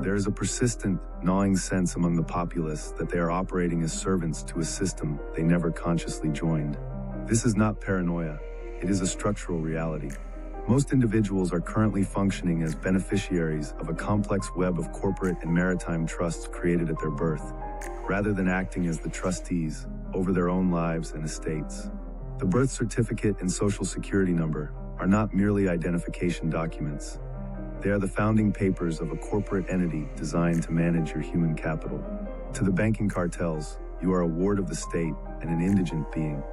There is a persistent, gnawing sense among the populace that they are operating as servants to a system they never consciously joined. This is not paranoia, it is a structural reality. Most individuals are currently functioning as beneficiaries of a complex web of corporate and maritime trusts created at their birth, rather than acting as the trustees over their own lives and estates. The birth certificate and social security number are not merely identification documents. They are the founding papers of a corporate entity designed to manage your human capital. To the banking cartels, you are a ward of the state and an indigent being.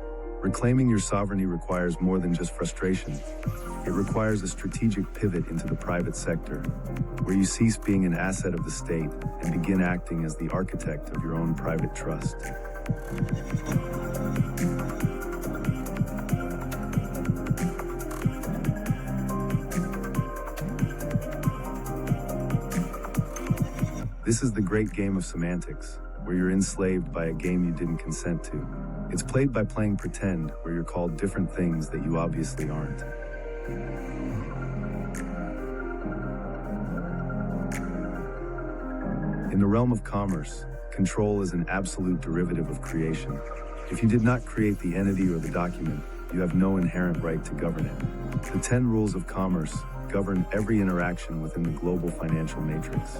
Reclaiming your sovereignty requires more than just frustration. It requires a strategic pivot into the private sector, where you cease being an asset of the state and begin acting as the architect of your own private trust. This is the great game of semantics, where you're enslaved by a game you didn't consent to. It's played by playing pretend, where you're called different things that you obviously aren't. In the realm of commerce, control is an absolute derivative of creation. If you did not create the entity or the document, you have no inherent right to govern it. The 10 rules of commerce govern every interaction within the global financial matrix.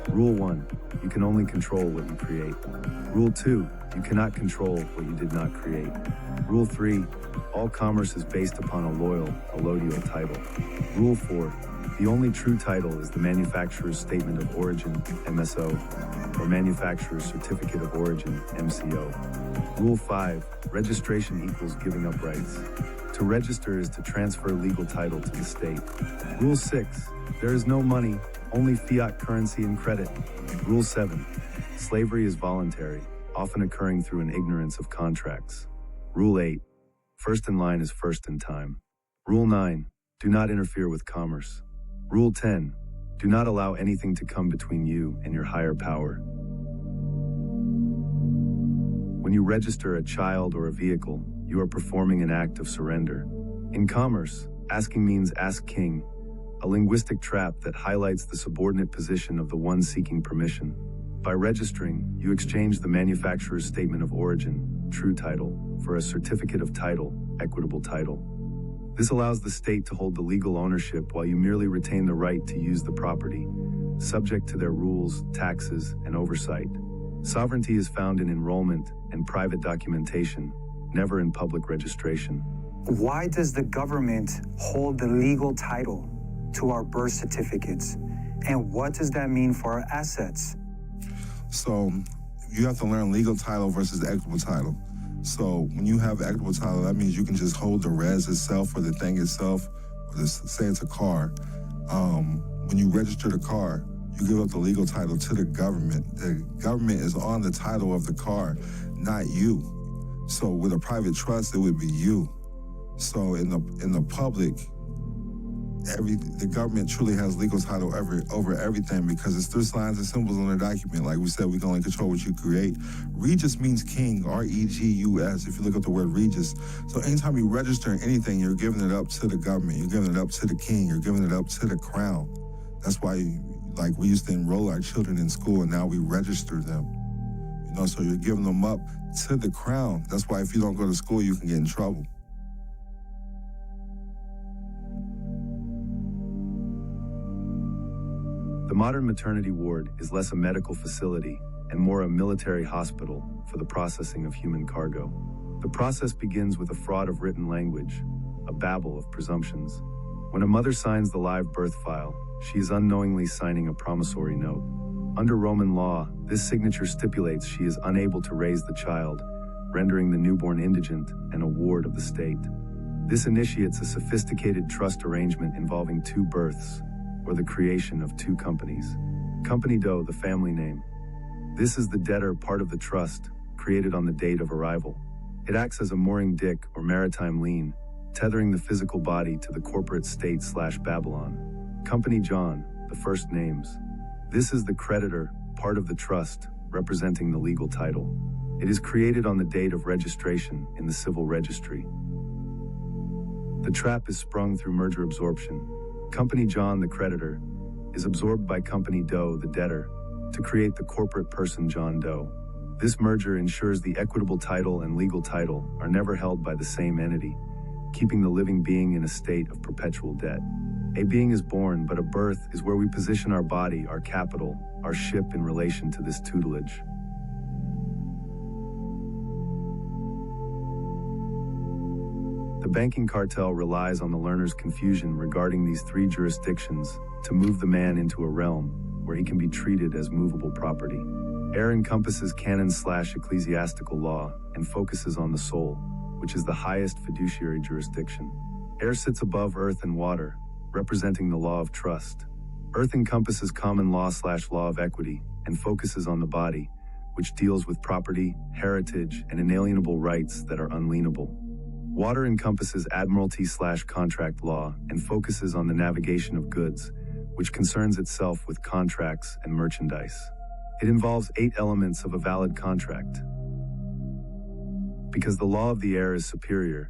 Rule 1, you can only control what you create. Rule 2, you cannot control what you did not create. Rule 3, all commerce is based upon a allodial title. Rule 4, the only true title is the manufacturer's statement of origin, MSO, or manufacturer's certificate of origin, MCO. Rule 5, registration equals giving up rights. To register is to transfer legal title to the state. Rule 6, there is no money, only fiat currency and credit. Rule 7, slavery is voluntary, often occurring through an ignorance of contracts. Rule 8, first in line is first in time. Rule 9, do not interfere with commerce. Rule 10, do not allow anything to come between you and your higher power. When you register a child or a vehicle, you are performing an act of surrender. In commerce, asking means ask king, a linguistic trap that highlights the subordinate position of the one seeking permission. By registering, you exchange the manufacturer's statement of origin, true title, for a certificate of title, equitable title. This allows the state to hold the legal ownership while you merely retain the right to use the property, subject to their rules, taxes, and oversight. Sovereignty is found in enrollment and private documentation, never in public registration. Why does the government hold the legal title to our birth certificates? And what does that mean for our assets? So you have to learn legal title versus equitable title. So when you have equitable title, that means you can just hold the res itself or the thing itself, or just say it's a car. When you register the car, you give up the legal title to the government. The government is on the title of the car, not you. So with a private trust, it would be you. So in the public, the government truly has legal title over everything because it's just lines and symbols on the document. Like we said, we can only control what you create. Regis means king, R-E-G-U-S, if you look up the word Regis. So anytime you register anything, you're giving it up to the government. You're giving it up to the king. You're giving it up to the crown. That's why, like, we used to enroll our children in school, and now we register them. You know, so you're giving them up to the crown. That's why if you don't go to school, you can get in trouble. The modern maternity ward is less a medical facility and more a military hospital for the processing of human cargo. The process begins with a fraud of written language, a babble of presumptions. When a mother signs the live birth file, she is unknowingly signing a promissory note. Under Roman law, this signature stipulates she is unable to raise the child, rendering the newborn indigent and a ward of the state. This initiates a sophisticated trust arrangement involving two births, or the creation of two companies. Company Doe, the family name. This is the debtor part of the trust, created on the date of arrival. It acts as a mooring dick or maritime lien, tethering the physical body to the corporate state/Babylon. Company John, the first names. This is the creditor, part of the trust, representing the legal title. It is created on the date of registration in the civil registry. The trap is sprung through merger absorption. Company John, the creditor, is absorbed by Company Doe, the debtor, to create the corporate person John Doe. This merger ensures the equitable title and legal title are never held by the same entity, keeping the living being in a state of perpetual debt. A being is born, but a birth is where we position our body, our capital, our ship in relation to this tutelage. The banking cartel relies on the learner's confusion regarding these three jurisdictions to move the man into a realm where he can be treated as movable property. Air encompasses canon/ecclesiastical law and focuses on the soul, which is the highest fiduciary jurisdiction. Air sits above earth and water, representing the law of trust. Earth encompasses common law/law of equity and focuses on the body, which deals with property, heritage, and inalienable rights that are unalienable. Water encompasses admiralty/contract law and focuses on the navigation of goods, which concerns itself with contracts and merchandise. It involves 8 elements of a valid contract. Because the law of the air is superior,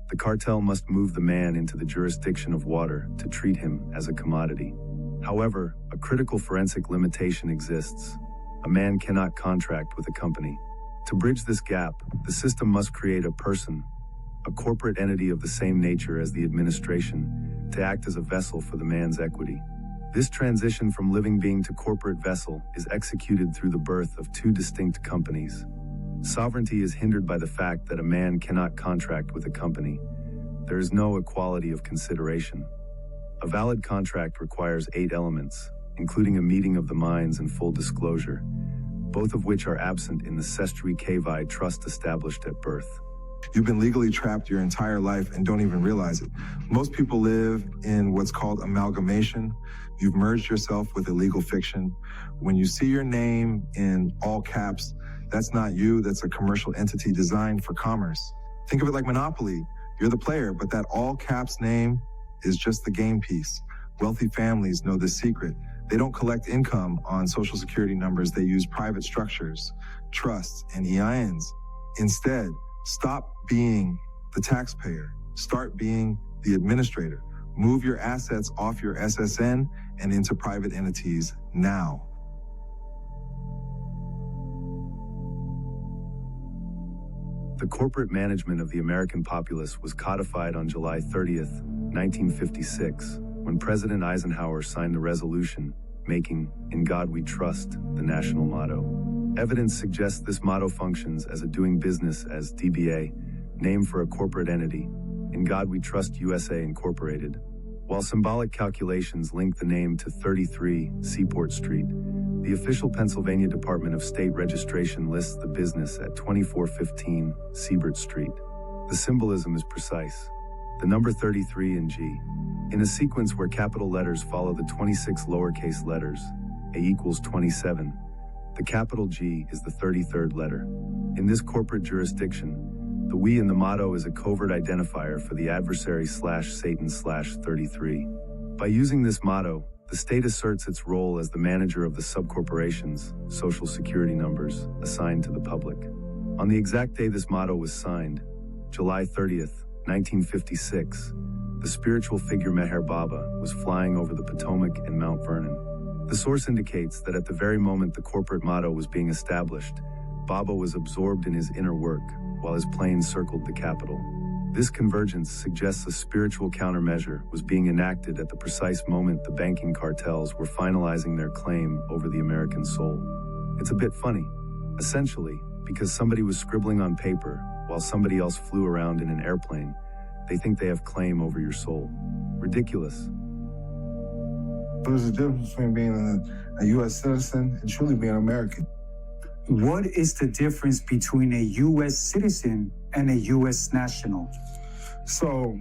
the cartel must move the man into the jurisdiction of water to treat him as a commodity. However, a critical forensic limitation exists. A man cannot contract with a company. To bridge this gap, the system must create a person, a corporate entity of the same nature as the administration, to act as a vessel for the man's equity. This transition from living being to corporate vessel is executed through the birth of 2 distinct companies. Sovereignty is hindered by the fact that a man cannot contract with a company. There is no equality of consideration. A valid contract requires 8 elements, including a meeting of the minds and full disclosure, both of which are absent in the Sestri Cavi trust established at birth. You've been legally trapped your entire life and don't even realize it. Most people live in what's called amalgamation. You've merged yourself with a legal fiction. When you see your name in all caps, that's not you, that's a commercial entity designed for commerce. Think of it like Monopoly. You're the player, but that all caps name is just the game piece. Wealthy families know this secret. They don't collect income on social security numbers. They use private structures, trusts, and EINs. Instead, stop being the taxpayer. Start being the administrator. Move your assets off your SSN and into private entities now. The corporate management of the American populace was codified on July 30th, 1956, when President Eisenhower signed the resolution making "In God We Trust" the national motto. Evidence suggests this motto functions as a doing business as DBA, name for a corporate entity, "In God We Trust USA Incorporated." While symbolic calculations link the name to 33 Seaport Street, the official Pennsylvania Department of State registration lists the business at 2415 Seabert Street. The symbolism is precise. The number 33 in G, in a sequence where capital letters follow the 26 lowercase letters, A equals 27, the capital G is the 33rd letter. In this corporate jurisdiction, the we in the motto is a covert identifier for the adversary /Satan/33. By using this motto, the state asserts its role as the manager of the subcorporations, social security numbers, assigned to the public. On the exact day this motto was signed, July 30th, 1956, the spiritual figure Meher Baba was flying over the Potomac and Mount Vernon. The source indicates that at the very moment the corporate motto was being established, Baba was absorbed in his inner work, while his plane circled the Capitol. This convergence suggests a spiritual countermeasure was being enacted at the precise moment the banking cartels were finalizing their claim over the American soul. It's a bit funny, essentially, because somebody was scribbling on paper while somebody else flew around in an airplane. They think they have claim over your soul. Ridiculous. There's a difference between being a U.S. citizen and truly being American. What is the difference between a U.S. citizen and a U.S. national? So,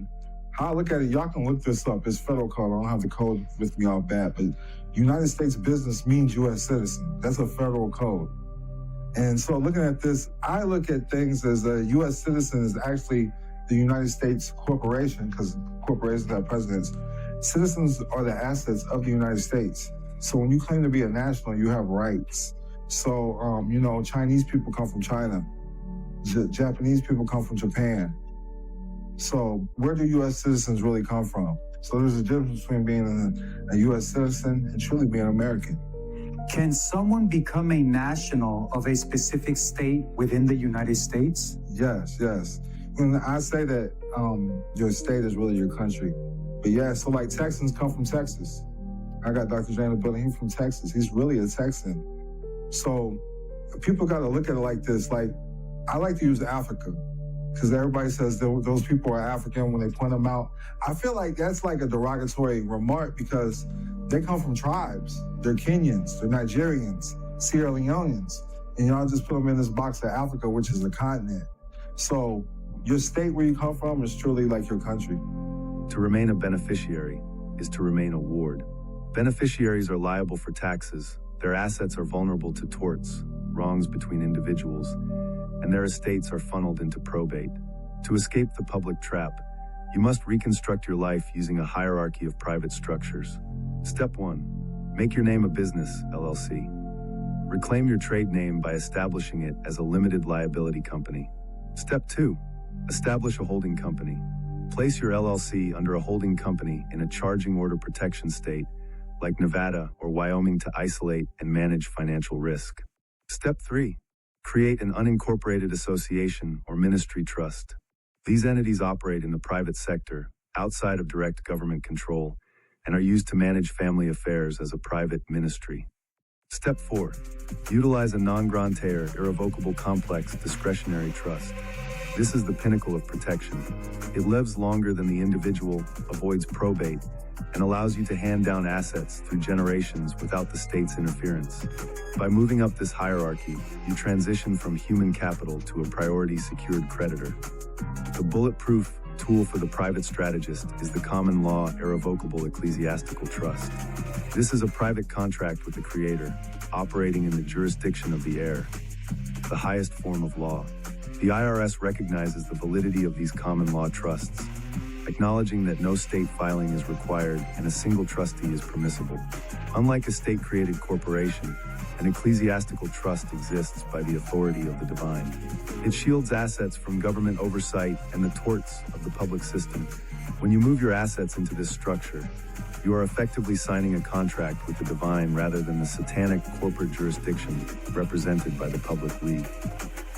how I look at it, y'all can look this up. It's federal code. I don't have the code with me all bad, but United States business means U.S. citizen. That's a federal code. And so looking at this, I look at things as a U.S. citizen is actually the United States corporation, because corporations have presidents. Citizens are the assets of the United States. So when you claim to be a national, you have rights. So, Chinese people come from China. Japanese people come from Japan. So where do U.S. citizens really come from? So there's a difference between being a U.S. citizen and truly being American. Can someone become a national of a specific state within the United States? Yes. When I say that your state is really your country. But yeah, so like Texans come from Texas. I got Dr. J in the building, he's from Texas. He's really a Texan. So people got to look at it like this. Like, I like to use Africa because everybody says those people are African when they point them out. I feel like that's like a derogatory remark because they come from tribes. They're Kenyans, they're Nigerians, Sierra Leoneans, and y'all just put them in this box of Africa, which is a continent. So your state where you come from is truly like your country. To remain a beneficiary is to remain a ward. Beneficiaries are liable for taxes, their assets are vulnerable to torts, wrongs between individuals, and their estates are funneled into probate. To escape the public trap, you must reconstruct your life using a hierarchy of private structures. Step 1. Make your name a business, LLC. Reclaim your trade name by establishing it as a limited liability company. Step 2. Establish a holding company. Place your LLC under a holding company in a charging order protection state like Nevada or Wyoming to isolate and manage financial risk. Step 3. Create an unincorporated association or ministry trust. These entities operate in the private sector, outside of direct government control, and are used to manage family affairs as a private ministry. Step 4. Utilize a non-grantor, irrevocable complex discretionary trust. This is the pinnacle of protection. It lives longer than the individual, avoids probate, and allows you to hand down assets through generations without the state's interference. By moving up this hierarchy, you transition from human capital to a priority secured creditor. The bulletproof tool for the private strategist is the common law irrevocable ecclesiastical trust. This is a private contract with the Creator, operating in the jurisdiction of the heir, the highest form of law. The IRS recognizes the validity of these common law trusts, acknowledging that no state filing is required and a single trustee is permissible. Unlike a state-created corporation, an ecclesiastical trust exists by the authority of the divine. It shields assets from government oversight and the torts of the public system. When you move your assets into this structure, you are effectively signing a contract with the divine rather than the satanic corporate jurisdiction represented by the public league.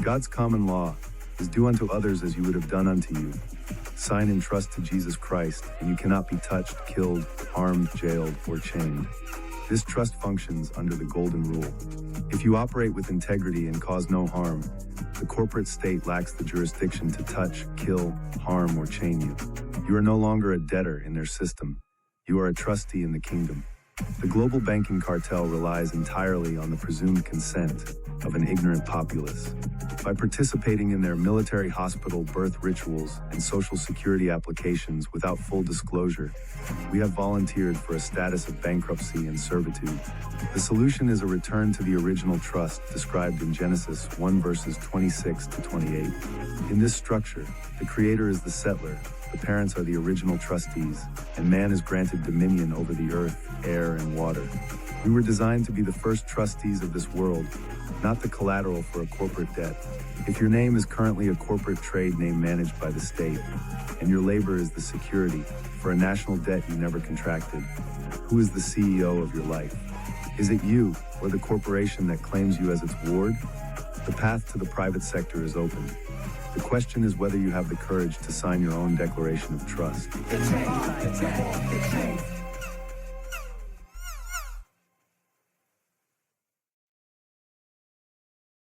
God's common law is do unto others as you would have done unto you. Sign in trust to Jesus Christ, and you cannot be touched, killed, harmed, jailed, or chained. This trust functions under the golden rule. If you operate with integrity and cause no harm, the corporate state lacks the jurisdiction to touch, kill, harm, or chain you. You are no longer a debtor in their system. You are a trustee in the kingdom. The global banking cartel relies entirely on the presumed consent of an ignorant populace. By participating in their military, hospital, birth rituals, and social security applications without full disclosure, we have volunteered for a status of bankruptcy and servitude. The solution is a return to the original trust described in Genesis 1 verses 26 to 28. In this structure, the Creator is the settler, the parents are the original trustees, and man is granted dominion over the earth, air, and water. We were designed to be the first trustees of this world, not the collateral for a corporate debt. If your name is currently a corporate trade name managed by the state, and your labor is the security for a national debt you never contracted, who is the CEO of your life? Is it you or the corporation that claims you as its ward? The path to the private sector is open. The question is whether you have the courage to sign your own declaration of trust.